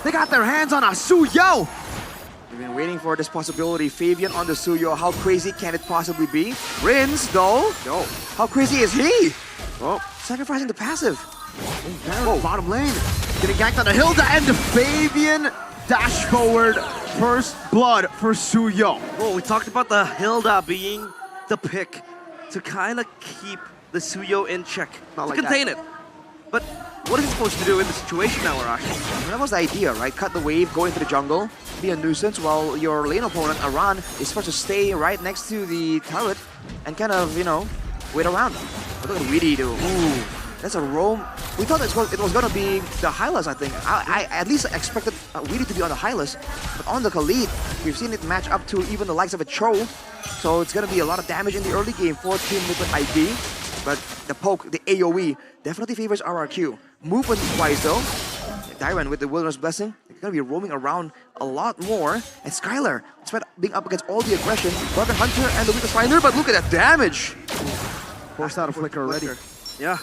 They got their hands on a Suyo. We've been waiting for this possibility. Fabian on the Suyo. How crazy can it possibly be? Rins, though. No. How crazy is he? Oh, sacrificing the passive. Oh, bottom lane. Getting ganked on the Hilda and the Fabian dash forward. First blood for Suyo. Well, we talked about the Hilda being the pick to kind of keep the Suyo in check, to like contain it. But what is he supposed to do in the situation now, Arashi? Well, that was the idea, right? Cut the wave, go into the jungle, be a nuisance while your lane opponent, Aran, is supposed to stay right next to the turret and kind of, you know, wait around. But look at Weedy do. Ooh, that's a roam. We thought it was going to be the Hylas, I think. I at least expected Weedy to be on the Hylas. But on the Khalid, we've seen it match up to even the likes of a Cho. So it's going to be a lot of damage in the early game for Team Mpl-Id. But the poke, the AoE, definitely favors RRQ. Movement-wise though, Dyran with the Wilderness Blessing, they're going to be roaming around a lot more. And Skylar, despite being up against all the aggression, Bargain Hunter and the Weakest Finder, but look at that damage! Forced out a Flicker already. Yeah,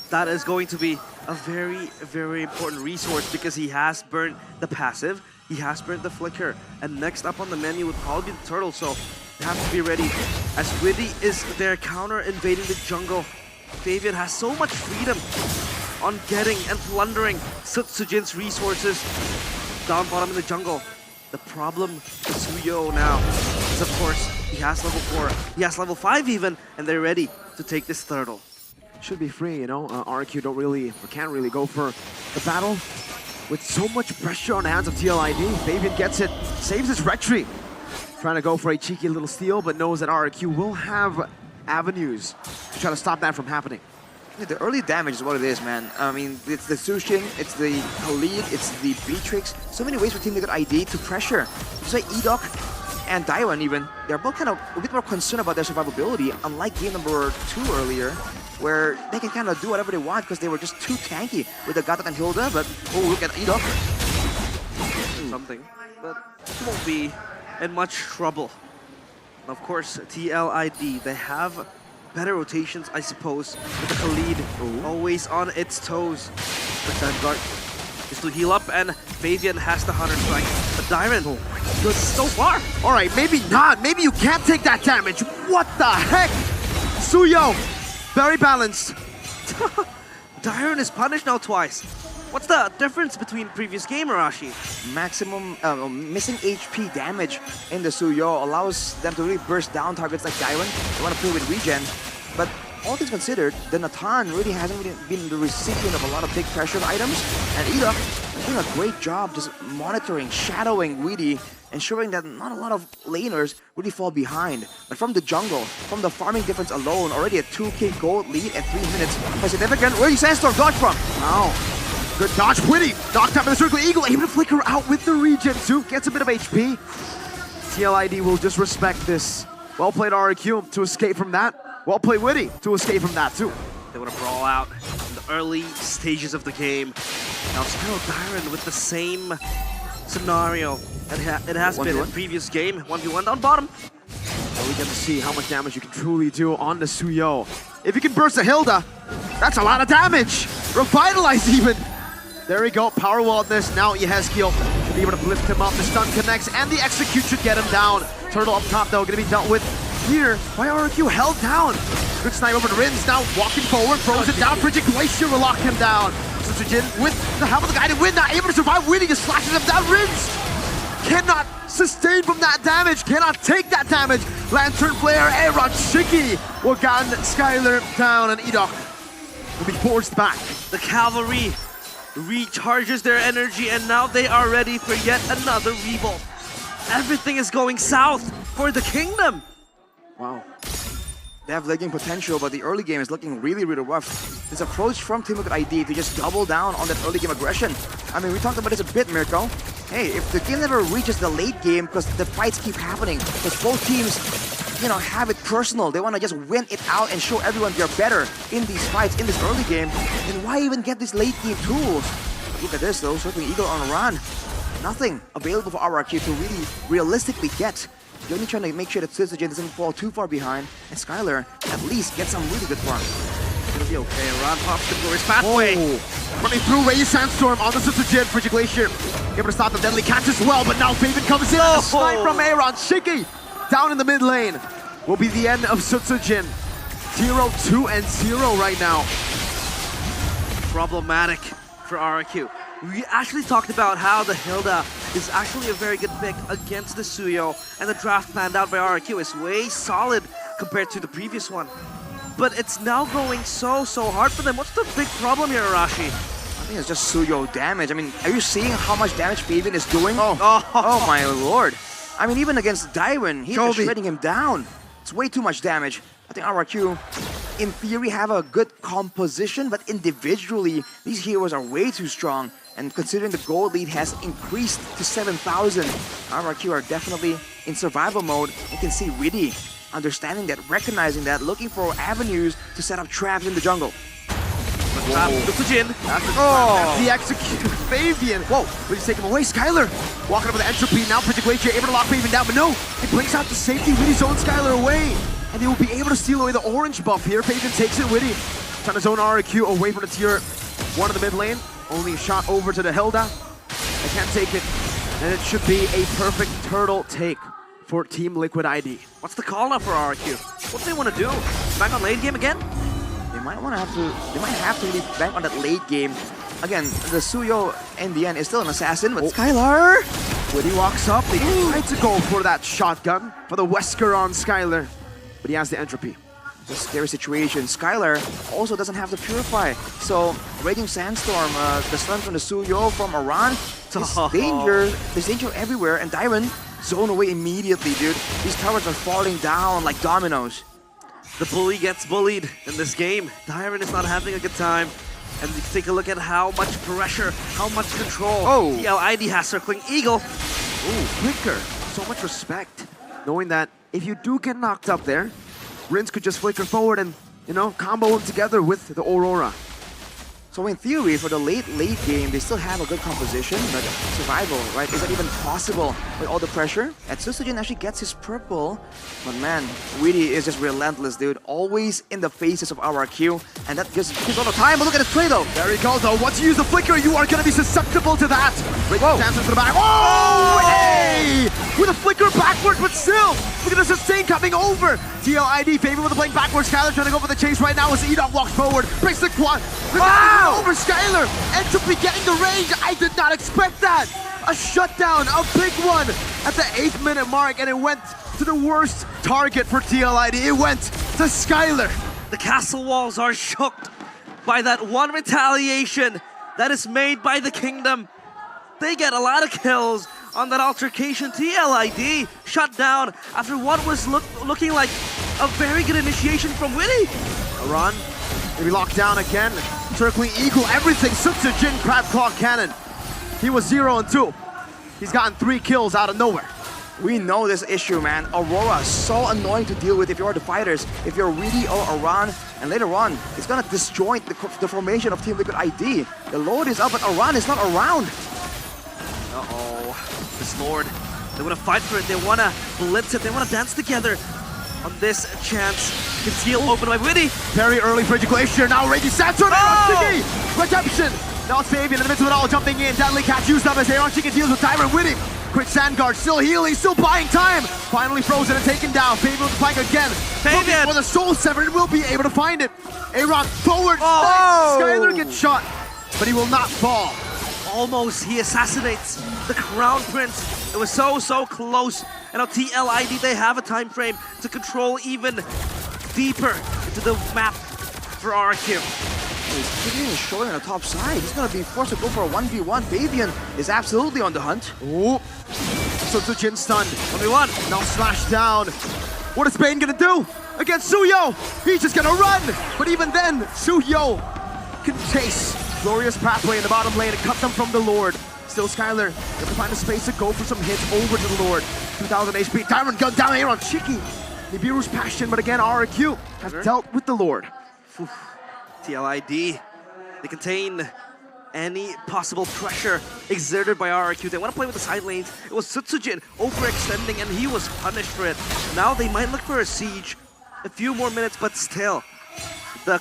that is going to be a very, very important resource because he has burnt the passive, he has burnt the Flicker, and next up on the menu would probably be the Turtle, so they have to be ready. As Widdy is there counter invading the jungle, Fabian has so much freedom on getting and plundering Sujin's resources down bottom in the jungle. The problem with Suyo now is, of course, he has level 4, he has level 5 even, and they're ready to take this turtle. Should be free, you know. RQ don't really, or can't really go for the battle with so much pressure on the hands of Mpl-Id. Fabian gets it, saves his retreat. Trying to go for a cheeky little steal, but knows that RQ will have avenues to try to stop that from happening. The early damage is what it is, man. I mean, it's the Sushin, it's the Khalid, it's the Beatrix. So many ways for Team Mpl-Id to pressure. Just like Edok and Daiwan even, they're both kind of a bit more concerned about their survivability, unlike game number 2 earlier, where they can kind of do whatever they want because they were just too tanky with the Gata and Hilda, but oh, look at Edok. Something, but won't be in much trouble. Of course, Mpl-Id, they have better rotations, I suppose, with the Khalid always on its toes. But Vanguard is to heal up, and Fabian has the 100 strike. But Dyran, good so far. All right, maybe not. Maybe you can't take that damage. What the heck? Suyo, very balanced. Dyran is punished now twice. What's the difference between previous game, Arashi? Maximum missing HP damage in the Suyo allows them to really burst down targets like Dyran. They want to play with regen. But all things considered, the Natan really hasn't really been the recipient of a lot of big pressure items. And Edok is doing a great job just monitoring, shadowing Weedy, ensuring that not a lot of laners really fall behind. But from the jungle, from the farming difference alone, already a 2k gold lead at 3 minutes. Quite significant. Where did Sandstorm dodge from? Wow. Good dodge, Widdy. Knocked out by the Circle Eagle, able to flicker out with the regen too. Gets a bit of HP. Mpl-Id will just respect this. Well played RQ to escape from that. Well played Widdy to escape from that too. They want to brawl out in the early stages of the game. Now still Dyran with the same scenario that it has been in the previous game. 1v1 down bottom. Well, we get to see how much damage you can truly do on the Suyo. If you can burst a Hilda, that's a lot of damage. Revitalize even. There we go, power wildness. Now Yehezkiel should be able to lift him up. The stun connects and the execute should get him down. Turtle up top though, gonna be dealt with here by RQ, held down. Good snipe over to Rins, now walking forward, throws it down. Frigid Glacier will lock him down. So Sujin with the help of the guided wind, not able to survive. Winning just slashes him down. Rins cannot sustain from that damage, cannot take that damage. Lantern Flare, Aaron Shiki will gun Skylar down, and Edok will be forced back. The cavalry recharges their energy, and now they are ready for yet another revolt. Everything is going south for the kingdom. Wow. They have legging potential, but the early game is looking really, really rough. This approach from Team Mpl-Id to just double down on that early game aggression. I mean, we talked about this a bit, Mirko. Hey, if the game never reaches the late game because the fights keep happening, because both teams, you know, have it personal, they want to just win it out and show everyone they're better in these fights, in this early game, then why even get these late game tools? Look at this though, Circling Eagle on a run. Nothing available for RRQ to really realistically get. You're only trying to make sure that Syzygen doesn't fall too far behind, and Skylar at least gets some really good farm. It's gonna be okay. Aran pops the glorious pathway. Running through Ray Sandstorm on the Syzygen, Frigid Glacier. able to stop the deadly catch as well, but now Faven comes in. A snipe from Aaron. Shiki down in the mid lane. Will be the end of Sutsujin. 0-2-0 right now. Problematic for RRQ. We actually talked about how the Hilda is actually a very good pick against the Suyo, and the draft planned out by RRQ is way solid compared to the previous one. But it's now going so hard for them. What's the big problem here, Arashi? I think it's just Suyo damage. I mean, are you seeing how much damage Faven is doing? Oh. Oh my lord. I mean, even against Dairon, he's just shredding him down. It's way too much damage. I think RRQ, in theory, have a good composition, but individually, these heroes are way too strong. And considering the gold lead has increased to 7,000, RRQ are definitely in survival mode. You can see Witty understanding that, recognizing that, looking for avenues to set up traps in the jungle. That's the execution. Fabian. Whoa, please take him away. Skylar walking over the entropy. Now Project Wager able to lock Fabian down, but no, it brings out the safety. Witty's own Skylar away. And they will be able to steal away the orange buff here. Fabian takes it. Witty trying to zone RRQ away from the tier 1 of the mid lane. Only a shot over to the Hilda. They can't take it. And it should be a perfect turtle take for Team Liquid ID. What's the call now for RRQ? What do they want to do? Back on lane game again? They might have to really bank on that late game. Again, the Suyo in the end is still an assassin, but Skylar! Witty walks up, they try to go for that shotgun for the Wesker on Skylar, but he has the entropy. It's a scary situation. Skylar also doesn't have the Purify, so Raging Sandstorm, the stun from the Suyo from Aran, there's danger everywhere, and Dairon zone away immediately, dude. These towers are falling down like dominoes. The bully gets bullied in this game. Dairon is not having a good time. And you take a look at how much pressure, how much control Mpl-Id has circling Eagle. Ooh, Flicker. So much respect. Knowing that if you do get knocked up there, Rince could just flicker forward and, you know, combo them together with the Aurora. So in theory, for the late game, they still have a good composition, but survival, right? Is that even possible with all the pressure? And Sutsujin actually gets his purple, but man, Witty is just relentless, dude. Always in the faces of RRQ, and that gives all the time. But look at his play, though. There he goes, though. Once you use the flicker, you are going to be susceptible to that. Chances to the back. Oh, hey! With a flicker backwards, but still, look at the sustain coming over. Mpl-Id Faven with the playing backwards. Skylar trying to go for the chase right now as Edom walks forward. Breaks the quad. Over Skylar. Entropy getting the range. I did not expect that. A shutdown, a big one at the 8th minute mark, and it went to the worst target for TL-ID. It went to Skylar. The castle walls are shook by that one retaliation that is made by the kingdom. They get a lot of kills on that altercation. TL-ID shut down after what was looking like a very good initiation from Witty. Aran, maybe locked down again. Circling Eagle, everything. Sutsujin Crab Claw Cannon. He was 0 and 2. He's gotten 3 kills out of nowhere. We know this issue, man. Aurora is so annoying to deal with if you're the fighters. If you're Witty or Aran, and later on, it's gonna disjoint the formation of Team Liquid ID. The load is up, but Aran is not around. Uh-oh. This Lord, they want to fight for it. They want to blitz it. They want to dance together on this chance. Conceal open by Witty. Very early Frigid Glacier. Now Raging Sandstorm. Aaron Shiki. Redemption. Now it's Fabian in the midst of it all, jumping in. Deadly Catch used up as Aaron Shiki deals with Dairon. Witty. Quick Sandguard, still healing, still buying time. Finally frozen and taken down. Fabian with the flank again. Fabian. For the Soul Severed, will be able to find it. Aaron forward. Oh. Skylar gets shot, but he will not fall. Almost, he assassinates the Crown Prince. It was so close. And now TL-ID, they have a time frame to control even deeper into the map for RRQ. He's showing on the top side. He's gonna be forced to go for a 1v1. Fabian is absolutely on the hunt. Ooh. Sutsujin stunned. 1v1. Now slash down. What is Bane gonna do against Suyo? He's just gonna run. But even then, Suyo can chase. Glorious pathway in the bottom lane and cut them from the Lord. Still Skylar, able to find a space to go for some hits over to the Lord. 2,000 HP, Diamond gun down here on Shiki. Nibiru's Passion, but again, RRQ has dealt with the Lord. TL-ID, they contain any possible pressure exerted by RRQ. They want to play with the side lanes. It was Sutsujin overextending and he was punished for it. Now they might look for a siege. A few more minutes, but still, the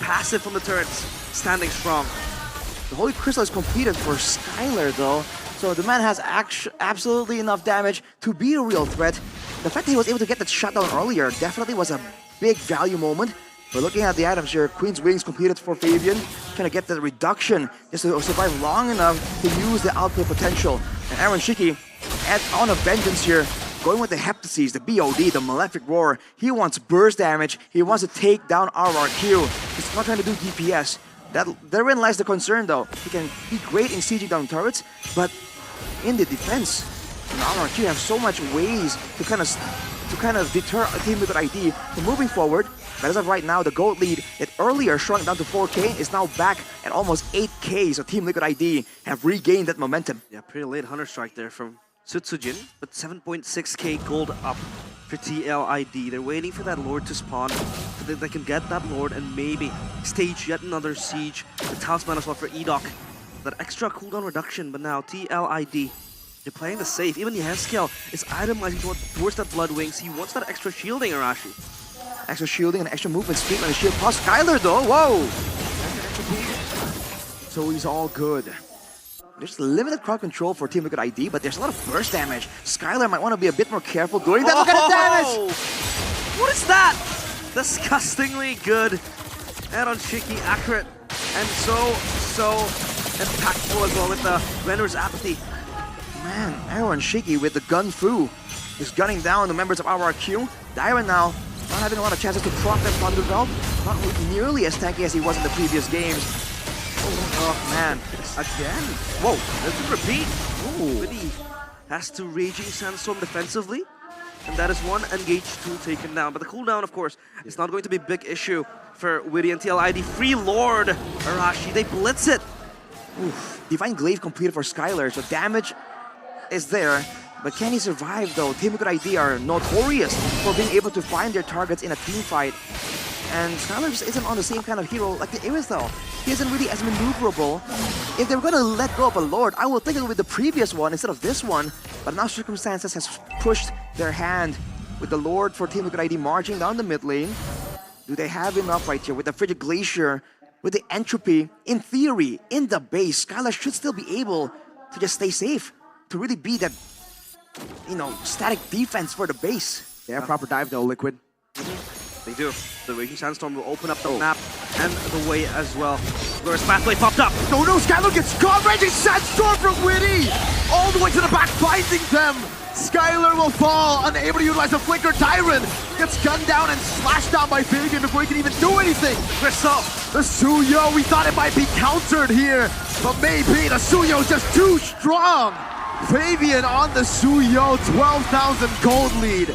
passive from the turrets standing strong. The Holy Crystal is completed for Skylar, though. So the man has absolutely enough damage to be a real threat. The fact that he was able to get that shutdown earlier definitely was a big value moment. But looking at the items here, Queen's Wings completed for Fabian. Trying to get the reduction just to survive long enough to use the outplay potential. And Aaron Shiki on a vengeance here, going with the Heptases, the BOD, the Malefic Roar. He wants burst damage. He wants to take down RRQ. He's not trying to do DPS. Therein lies the concern though. He can be great in sieging down turrets, but in the defense, RRQ have so much ways to kind of deter Team Liquid ID from moving forward. But as of right now, the gold lead that earlier shrunk down to 4K is now back at almost 8K. So Team Liquid ID have regained that momentum. Yeah, pretty late Hunter Strike there from Sutsujin, but 7.6k gold up for Mpl-Id. They're waiting for that Lord to spawn so that they can get that Lord and maybe stage yet another siege. The talisman as well for Edok. That extra cooldown reduction, but now Mpl-Id, they're playing the safe. Even Yeskel is itemizing towards that Blood Wings. He wants that extra shielding, Arashi. Extra shielding and extra movement speed on the shield plus Skylar though, whoa! So he's all good. There's limited crowd control for Team Liquid ID, but there's a lot of burst damage. Skylar might want to be a bit more careful doing that. Look at the damage! What is that? Disgustingly good. And on Shiki, accurate. And so impactful as well with the Renner's Apathy. Man, Aaron Shiki with the gun fu is gunning down the members of RRQ. Dyron now not having a lot of chances to proc that Thunder Belt. Not nearly as tanky as he was in the previous games. Oh man, again. Whoa, let's repeat. Witty has to Raging Sandstorm defensively. And that is one engage tool taken down. But the cooldown, of course, is not going to be a big issue for Witty and Mpl-Id. Free Lord Arashi, they blitz it. Oof. Divine Glaive completed for Skylar, so damage is there. But can he survive though? Team Liquid ID are notorious for being able to find their targets in a team fight. And Skylar just isn't on the same kind of hero like the Iris-Thal. He isn't really as maneuverable. If they were going to let go of a Lord, I would think it would be the previous one instead of this one. But now circumstances has pushed their hand with the Lord for Team Liquid ID marching down the mid lane. Do they have enough right here with the Frigid Glacier, with the Entropy? In theory, in the base, Skylar should still be able to just stay safe, to really be that, you know, static defense for the base. They have proper dive though, Liquid. They do. The Raging Sandstorm will open up the map and the way as well. Whereas Pathway popped up. Oh no, Skylar gets caught! Raging Sandstorm from Witty! All the way to the back, finding them! Skylar will fall, unable to utilize the Flicker. Tyron gets gunned down and slashed down by Fabian before he can even do anything. Crystal! The Suyo, we thought it might be countered here, but maybe the Suyo's just too strong! Fabian on the Suyo, 12,000 gold lead.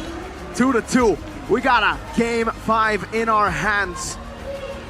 2-2. We got a game 5 in our hands.